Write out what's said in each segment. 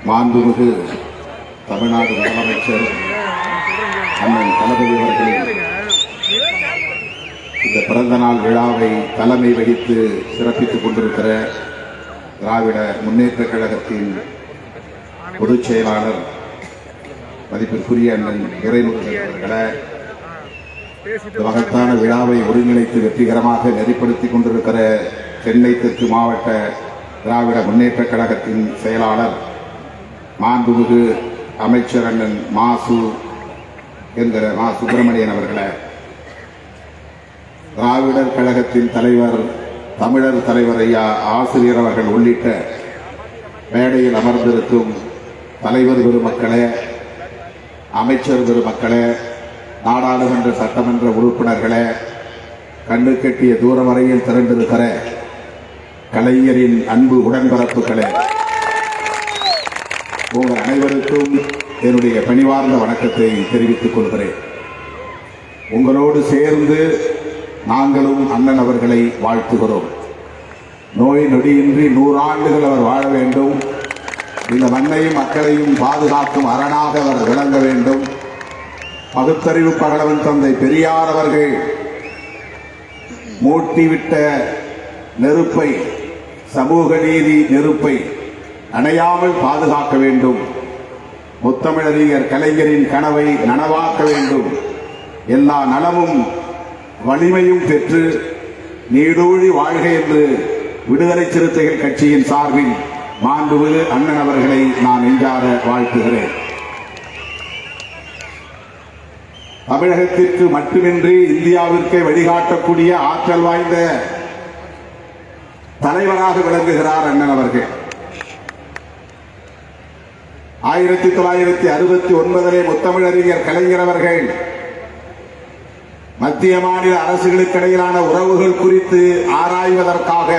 மாண்புமிகு தமிழ்நாடு முதலமைச்சர் அண்ணன் தளபதி அவர்களின் இந்த பிறந்த நாள் விழாவை தலைமை வகித்து சிறப்பித்துக் கொண்டிருக்கிற திராவிட முன்னேற்றக் கழகத்தின் பொதுச் செயலாளர் மதிப்பிற்குரிய அண்ணன் துரைமுருகன் அவர்களே, இந்த மகத்தான விழாவை ஒருங்கிணைத்து வெற்றிகரமாக நெறிப்படுத்திக் கொண்டிருக்கிற சென்னை தெற்கு மாவட்ட திராவிட முன்னேற்றக் கழகத்தின் செயலாளர் மாண்புமிகு அமைச்சர் அண்ணன் மாசு என்கிற மா சுப்பிரமணியன் அவர்களே, திராவிடர் கழகத்தின் தலைவர் தமிழர் தலைவர் ஐயா ஆசிரியர் அவர்கள் உள்ளிட்ட மேடையில் அமர்ந்திருக்கும் தலைவர் பெருமக்களே, அமைச்சர் பெருமக்களே, நாடாளுமன்ற சட்டமன்ற உறுப்பினர்களே, கண்ணு கட்டிய தூரம் வரையில் திரண்டிருக்கிற கலைஞரின் அன்பு உடன்பிறப்புகளே, உங்கள் அனைவருக்கும் என்னுடைய பணிவார்ந்த வணக்கத்தை தெரிவித்துக் கொள்கிறேன். உங்களோடு சேர்ந்து நாங்களும் அண்ணன் அவர்களை வாழ்த்துகிறோம். நோய் நொடியின்றி 100 ஆண்டுகள் அவர் வாழ வேண்டும். இந்த மண்ணையும் மக்களையும் பாதுகாக்கும் அரணாக அவர் விளங்க வேண்டும். பகுத்தறிவு பகலவன் தந்தை பெரியார் அவர்கள் மூட்டிவிட்ட நெருப்பை, சமூக நீதி நெருப்பை அணையாமல் பாதுகாக்க வேண்டும். முத்தமிழறிஞர் கலைஞரின் கனவை நனவாக்க வேண்டும். எல்லா நலமும் வலிமையும் பெற்று நீடூழி வாழ்க என்று விடுதலை சிறுத்தைகள் கட்சியின் சார்பில் மாண்புமிகு அண்ணன் அவர்களை நான் நெஞ்சார வாழ்த்துகிறேன். தமிழகத்திற்கு மட்டுமின்றி இந்தியாவிற்கே வழிகாட்டக்கூடிய ஆற்றல் வாய்ந்த தலைவராக விளங்குகிறார் அண்ணன் அவர்கள். 1969 முத்தமிழறிஞர் கலைஞர் அவர்கள் மத்திய மாநில அரசுகளுக்கு இடையிலான உறவுகள் குறித்து ஆராய்வதற்காக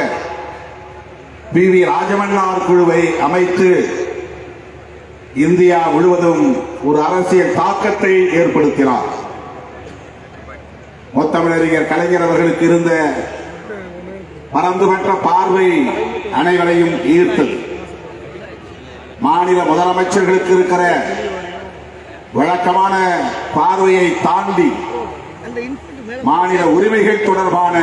PV ராஜமன்னார் குழுவை அமைத்து இந்தியா முழுவதும் ஒரு அரசியல் தாக்கத்தை ஏற்படுத்தினார். முத்தமிழறிஞர் கலைஞர் அவர்களுக்கு இருந்த பரந்துபட்ட பார்வை அனைவரையும் ஈர்த்தது. மாநில முதலமைச்சர்களுக்கு இருக்கிற வழக்கமான பார்வையை தாண்டி மாநில உரிமைகள் தொடர்பான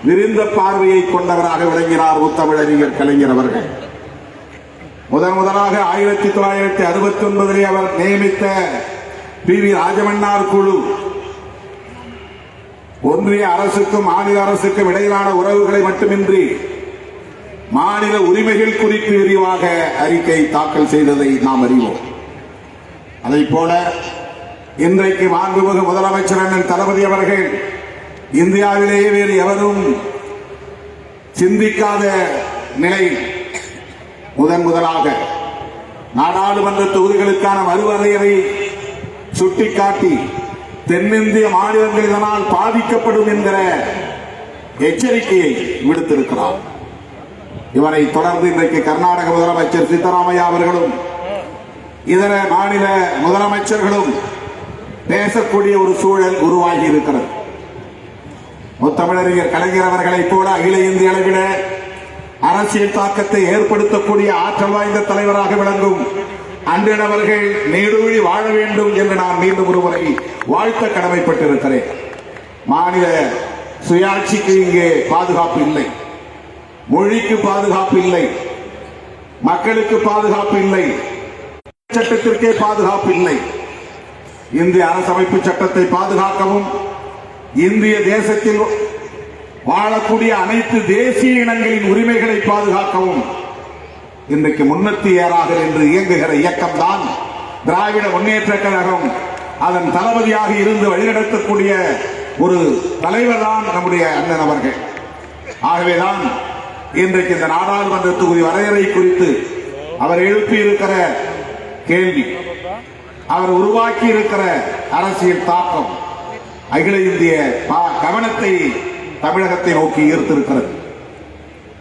விரிந்த பார்வையை கொண்டவராக விளங்கினார் முத்தமிழறிஞர் கலைஞர் அவர்கள். முதலாக 1969 அவர் நியமித்த PV ராஜமன்னார் குழு ஒன்றிய அரசுக்கும் மாநில அரசுக்கும் இடையிலான உறவுகளை மட்டுமின்றி மாநில உரிமைகள் குறித்து விரிவாக அறிக்கை தாக்கல் செய்ததை நாம் அறிவோம். அதைப்போல இன்றைக்கு மாண்புமிகு முதலமைச்சர் அண்ணன் தளபதி அவர்கள் இந்தியாவிலேயே வேறு எவரும் சிந்திக்காத நிலையில் முதலாக நாடாளுமன்ற தொகுதிகளுக்கான மறுவரையறை சுட்டிக்காட்டி தென்னிந்திய மாநிலங்கள் இதனால் பாதிக்கப்படும் என்கிற எச்சரிக்கையை விடுத்திருக்கிறார். இவரை தொடர்ந்து இன்றைக்கு கர்நாடக முதலமைச்சர் சித்தராமையா அவர்களும் இதர மாநில முதலமைச்சர்களும் பேசக்கூடிய ஒரு சூழல் உருவாகி இருக்கிறது. முத்தமிழறிஞர் கலைஞர் அவர்களைப் போல அகில இந்திய அளவில் அரசியல் தாக்கத்தை ஏற்படுத்தக்கூடிய ஆற்றல் வாய்ந்த தலைவராக விளங்கும் அண்ணன் அவர்கள் நீடூழி வாழ வேண்டும் என்று நான் மீண்டும் ஒருமுறை வாழ்த்த கடமைப்பட்டிருக்கிறேன். மாநில சுயாட்சிக்கு இங்கே பாதுகாப்பு இல்லை, மொழிக்கு பாதுகாப்பு இல்லை, மக்களுக்கு பாதுகாப்பு இல்லை, சட்டத்திற்கே பாதுகாப்பு இல்லை. இந்திய அரசமைப்பு சட்டத்தை பாதுகாக்கவும் இந்திய தேசத்தில் வாழக்கூடிய அனைத்து தேசிய இனங்களின் உரிமைகளை பாதுகாக்கவும் இன்றைக்கு முன்னெத்தியராக என்று இயங்குகிற இயக்கம் தான் திராவிட முன்னேற்றக் கழகம். அதன் தளபதியாக இருந்து வழிநடத்தக்கூடிய ஒரு தலைவர் தான் நம்முடைய அண்ணன் அவர்கள். ஆகவேதான் இன்றைக்கு இந்த நாடாளுமன்ற தொகுதி வரையறை குறித்து அவர் எழுப்பியிருக்கிற கேள்வி, அவர் உருவாக்கி இருக்கிற அரசியல் தாக்கம் அகில இந்திய கவனத்தை தமிழகத்தை நோக்கி ஈர்த்திருக்கிறது.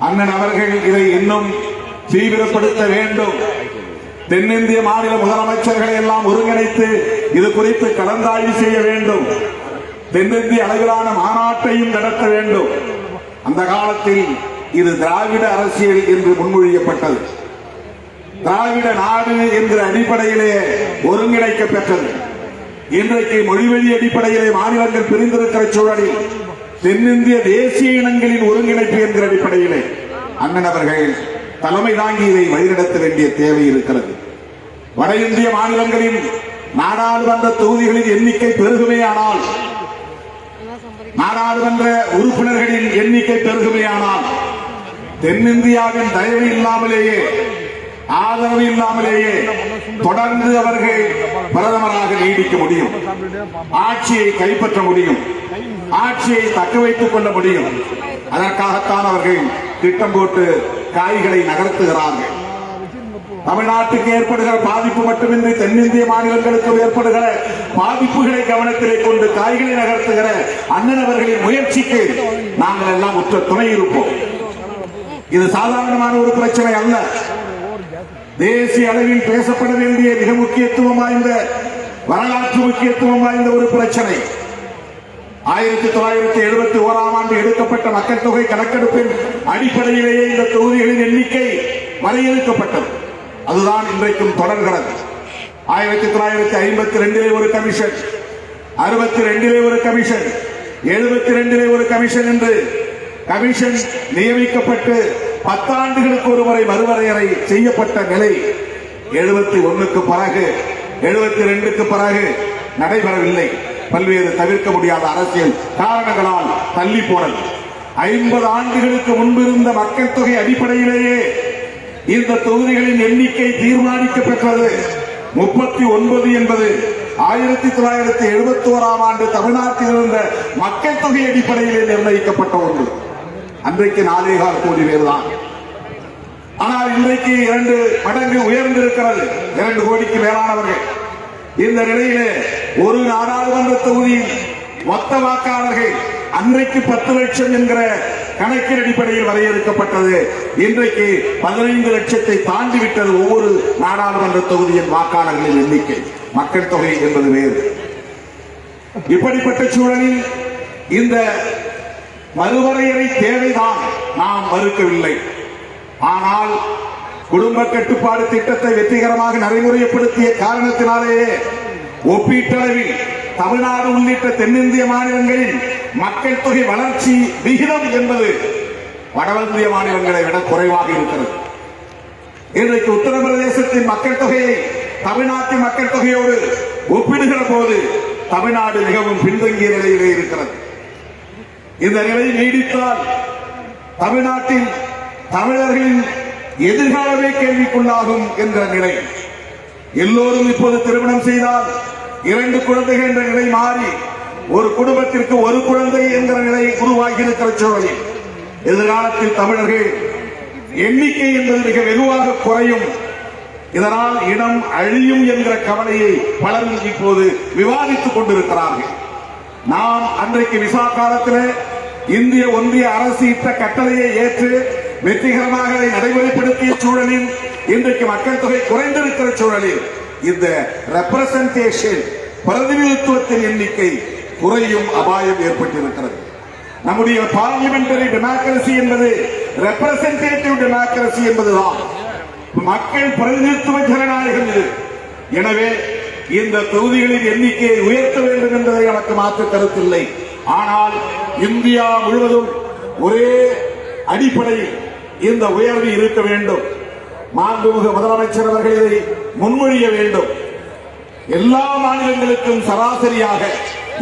அண்ணன் அவர்கள் இதை இன்னும் தீவிரப்படுத்த வேண்டும். தென்னிந்திய மாநில முதலமைச்சர்களை எல்லாம் ஒருங்கிணைத்து இது குறித்து கலந்தாய்வு செய்ய வேண்டும். தென்னிந்திய அளவிலான மாநாட்டையும் நடத்த வேண்டும். அந்த காலத்தில் இது திராவிட அரசியல் என்று முன்மொழியப்பட்டது. திராவிட நாடு என்கிற அடிப்படையிலே ஒருங்கிணைக்க பெற்றது. இன்றைக்கு மொழிவழி அடிப்படையிலே மாநிலங்கள் பிரிந்திருக்கிற சூழலில் தென்னிந்திய தேசிய இனங்களின் ஒருங்கிணைப்பு என்கிற அடிப்படையிலே அண்ணன் அவர்கள் தலைமை தாங்கி இதை வழிநடத்த வேண்டிய தேவை இருக்கிறது. வட இந்திய மாநிலங்களின் நாடாளுமன்ற தொகுதிகளின் எண்ணிக்கை பெருகுமேயானால், நாடாளுமன்ற உறுப்பினர்களின் எண்ணிக்கை பெருகுமேயானால் தென்னிந்தியாவின் தயவு இல்லாமலேயே, ஆதரவு இல்லாமலேயே தொடர்ந்து அவர்கள் பிரதமராக நீடிக்க முடியும், ஆட்சியை கைப்பற்ற முடியும், ஆட்சியை தக்க வைத்துக் கொள்ள முடியும். அதற்காகத்தான் அவர்கள் திட்டம் போட்டு காய்களை நகர்த்துகிறார்கள். தமிழ்நாட்டுக்கு ஏற்படுகிற பாதிப்பு மட்டுமின்றி தென்னிந்திய மாநிலங்களுக்கு ஏற்படுகிற பாதிப்புகளை கவனத்திலே கொண்டு காய்களை நகர்த்துகிற அண்ணன் அவர்களின் முயற்சிக்கு நாங்கள் எல்லாம் உற்ற துணை இருப்போம். இது சாதாரணமான ஒரு பிரச்சனை அல்ல. தேசிய அளவில் பேசப்பட வேண்டிய மிக முக்கியத்துவம் வாய்ந்த, வரலாற்று முக்கியத்துவம் வாய்ந்த ஒரு பிரச்சனை. 1971ஆம் ஆண்டு எடுக்கப்பட்ட மக்கள் தொகை கணக்கெடுப்பின் அடிப்படையிலேயே இந்த தொகுதிகளின் எண்ணிக்கை வரையறுக்கப்பட்டது. அதுதான் இன்றைக்கும் தொடர்கிறது. 1952 ஒரு கமிஷன், 62 ஒரு கமிஷன், 72 ஒரு கமிஷன் என்று கமிஷன் நியமிக்கப்பட்டு 10 ஆண்டுகளுக்கு ஒரு முறை மறுவரையறை செய்யப்பட்ட நிலை 71க்கு பிறகு, 72க்கு பிறகு நடைபெறவில்லை. பல்வேறு தவிர்க்க முடியாத அரசியல் காரணங்களால் தள்ளி போனது. 50 ஆண்டுகளுக்கு முன்பிருந்த மக்கள் தொகை அடிப்படையிலேயே இந்த தொகுதிகளின் எண்ணிக்கை தீர்மானிக்கப்பெற்றது. 39 என்பது 1971ஆம் ஆண்டு தமிழ்நாட்டில் இருந்த மக்கள் தொகை அடிப்படையிலே நிர்ணயிக்கப்பட்ட ஒன்று. அன்றைக்கு 4.25 கோடி பேர் தான். ஆனால் இன்றைக்கு 2 மடங்கு உயர்ந்திருக்கிறது, 2 கோடிக்கு மேலானவர்கள். இந்த நிலையிலே ஒரு நாடாளுமன்ற தொகுதியில் மொத்த வாக்காளர்கள் அன்றைக்கு 10 லட்சம் என்கிற கணக்கின் அடிப்படையில் வரையறுக்கப்பட்டது. இன்றைக்கு 15 லட்சத்தை தாண்டிவிட்டது ஒவ்வொரு நாடாளுமன்ற தொகுதியின் வாக்காளர்களின் எண்ணிக்கை. மக்கள் தொகை என்பது வேறு. இப்படிப்பட்ட சூழலில் இந்த மறுவரையறை தேவைதான், நாம் மறுக்கவில்லை. ஆனால் குடும்ப கட்டுப்பாடு திட்டத்தை வெற்றிகரமாக நடைமுறைப்படுத்திய காரணத்தினாலேயே ஒப்பீட்டளவில் தமிழ்நாடு உள்ளிட்ட தென்னிந்திய மாநிலங்களின் மக்கள் தொகை வளர்ச்சி விகிதம் என்பது வடஇந்திய மாநிலங்களை விட குறைவாக இருக்கிறது. இன்றைக்கு உத்தரப்பிரதேசத்தின் மக்கள் தொகையை தமிழ்நாட்டின் மக்கள் தொகையோடு ஒப்பிடுகிற போது தமிழ்நாடு மிகவும் பின்தங்கிய நிலையிலே இருக்கிறது. இந்த நிலை நீடித்தால் தமிழ்நாட்டில் தமிழர்களின் எதிர்காலமே கேள்விக்குள்ளாகும் என்ற நிலை. எல்லோரும் இப்போது திருமணம் செய்தால் 2 குழந்தைகள் என்ற நிலை மாறி ஒரு குடும்பத்திற்கு 1 குழந்தை என்கிற நிலை உருவாகி இருக்கிற சூழலில் எதிர்காலத்தில் தமிழர்கள் எண்ணிக்கை என்பது மிக வெகுவாக குறையும். இதனால் இனம் அழியும் என்கிற கவலையை பலரும் இப்போது விவாதித்துக் கொண்டிருக்கிறார்கள். நாம் அன்றைக்கு விசா காலத்தில் இந்திய ஒன்றிய அரசு இட்ட கட்டளையை ஏற்று வெற்றிகரமாக அதை நடைமுறைப்படுத்திய சூழலில் இன்றைக்கு மக்கள் தொகை குறைந்திருக்கிற சூழலில் இந்த ரெப்ரசன்டேஷன், பிரதிநிதித்துவத்தின் எண்ணிக்கை குறையும் அபாயம் ஏற்பட்டிருக்கிறது. நம்முடைய பார்லிமெண்டரி டெமோக்ரசி என்பது ரெப்ரசன்டேட்டிவ் டெமோக்ரசி என்பதுதான், மக்கள் பிரதிநிதித்துவ ஜனநாயகம் இது. எனவே இந்த தொகுதிகளின் எண்ணிக்கையை உயர்த்த வேண்டும் என்பதை எனக்கு மாற்று கருத்தில்லை. ஆனால் இந்தியா முழுவதும் ஒரே அடிப்படையில் இந்த உயர்வு இருக்க வேண்டும். மாண்புமிகு முதலமைச்சர் அவர்கள் இதை முன்மொழிய வேண்டும். எல்லா மாநிலங்களுக்கும் சராசரியாக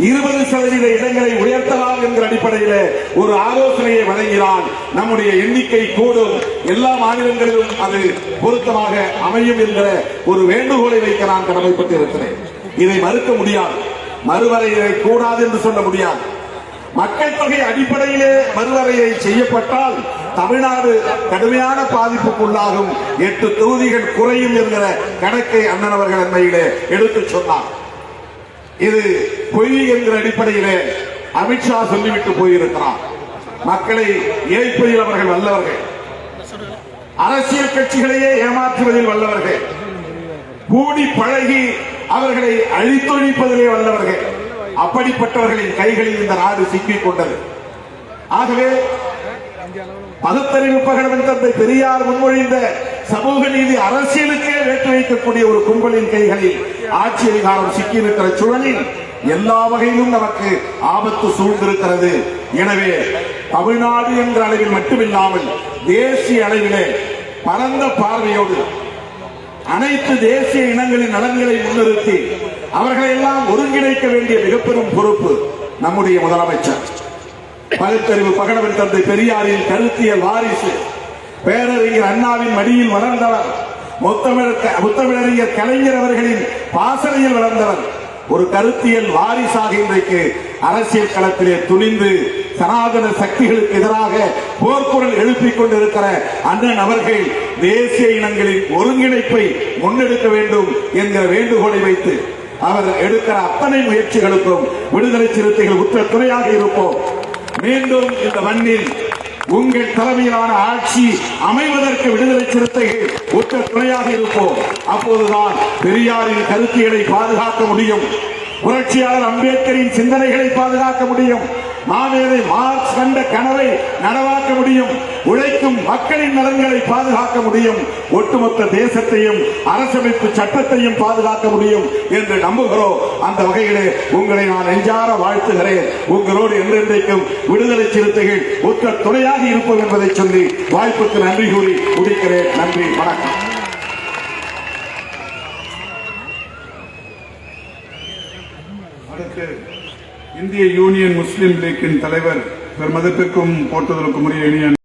20% இடங்களை உயர்த்தலாம் என்கிற அடிப்படையில் ஒரு ஆலோசனையை வழங்கினால் நம்முடைய எண்ணிக்கை கூடும், எல்லா மாநிலங்களிலும் அது பொருத்தமாக அமையும் என்கிற ஒரு வேண்டுகோளை வைக்க நான் கடமைப்பட்டிருக்கிறேன். இதை மறுக்க முடியாது, மறுவரையறை கூடாது என்று சொல்ல முடியாது. மக்கள் தொகை அடிப்படையிலே மறுவரையறை செய்யப்பட்டால் தமிழ்நாடு கடுமையான பாதிப்புக்குள்ளாகும், 8 தொகுதிகள் குறையும் என்கிற கணக்கை அண்ணன் அவர்கள் அண்மையிலே எடுத்துச் சொன்னார். இது பொய் என்கிற அடிப்படையிலே அமித்ஷா சொல்லிவிட்டு போயிருக்கிறார். மக்களை ஏய்ப்பதில் அவர்கள் வல்லவர்கள். அரசியல் கட்சிகளையே ஏமாற்றுவதில் வல்லவர்கள், கூடி பழகி அவர்களை அழித்தொழிப்பதிலே வல்லவர்கள். அப்படிப்பட்டவர்களின் கைகளில் இந்த நாடு சிக்கிக் கொண்டது. ஆகவே பகுத்தறிவு பகலவன் தந்தை பெரியார் முன்மொழிந்த சமூக நீதி அரசியலுக்கே வேட்டு வைக்கக்கூடிய ஒரு கும்பலின் கைகளில் ஆட்சி அதிகாரம் சிக்கியிருக்கிற சூழலில் எல்லா வகையிலும் நமக்கு ஆபத்து சூழ்ந்திருக்கிறது. எனவே தமிழ்நாடு என்ற அளவில் மட்டுமில்லாமல் தேசிய அளவிலே பரந்த பார்வையோடு அனைத்து தேசிய இனங்களின் நலன்களை முன்னிறுத்தி அவர்களை எல்லாம் ஒருங்கிணைக்க வேண்டிய மிகப்பெரும் பொறுப்பு நம்முடைய முதலமைச்சர் பகுத்தறிவு பகலவன் தந்தை பெரியாரின் கருத்தியல் வாரிசு, பேரறிஞர் அண்ணாவின் மடியில் வளர்ந்தவர், முத்தமிழறிஞர் கலைஞர் அவர்களின் பாசறையில் வளர்ந்தவர், ஒரு கருத்தியல் வாரிசாக இன்றைக்கு அரசியல் களத்திலே துணிந்து சனாதன சக்திகளுக்கு எதிராக போர்க்குரல் எழுப்பிக் கொண்டிருக்கிற அண்ணன் அவர்கள் தேசிய இனங்களின் ஒருங்கிணைப்பை முன்னெடுக்க வேண்டும் என்கிற வேண்டுகோளை வைத்து அவர் எடுக்கிற அத்தனை முயற்சிகளுக்கும் விடுதலை சிறுத்தைகள் உற்ற துணையாக இருப்போம். மீண்டும் இந்த மண்ணில் உங்கள் தலைமையிலான ஆட்சி அமைவதற்கு விடுதலை சிறுத்தைகள் உற்ற துணையாக இருப்போம். அப்போதுதான் பெரியாரின் கருத்தியலை பாதுகாக்க முடியும், புரட்சியாளர் அம்பேத்கரின் சிந்தனைகளை பாதுகாக்க முடியும், மாமேதை மார்க்ஸ் கண்ட கனவை நனவாக்க முடியும், உழைக்கும் மக்களின் நலன்களை பாதுகாக்க முடியும், ஒட்டுமொத்த தேசத்தையும் அரசமைப்பு சட்டத்தையும் பாதுகாக்க முடியும் என்று நம்புகிறோம். அந்த வகையிலே உங்களை நான் நெஞ்சார வாழ்த்துகிறேன். உங்களோடு என்றென்றைக்கும் விடுதலை சிறுத்தைகள் உற்ற துணையாக இருப்போம் என்பதை சொல்லி வாய்ப்புக்கு நன்றி கூறி முடிக்கிறேன். நன்றி, வணக்கம். அடுத்து இந்திய யூனியன் முஸ்லிம் லீக்கின் தலைவர் பெருமதிப்பிற்கும் போற்றுதலுக்கும் உரிய இணைய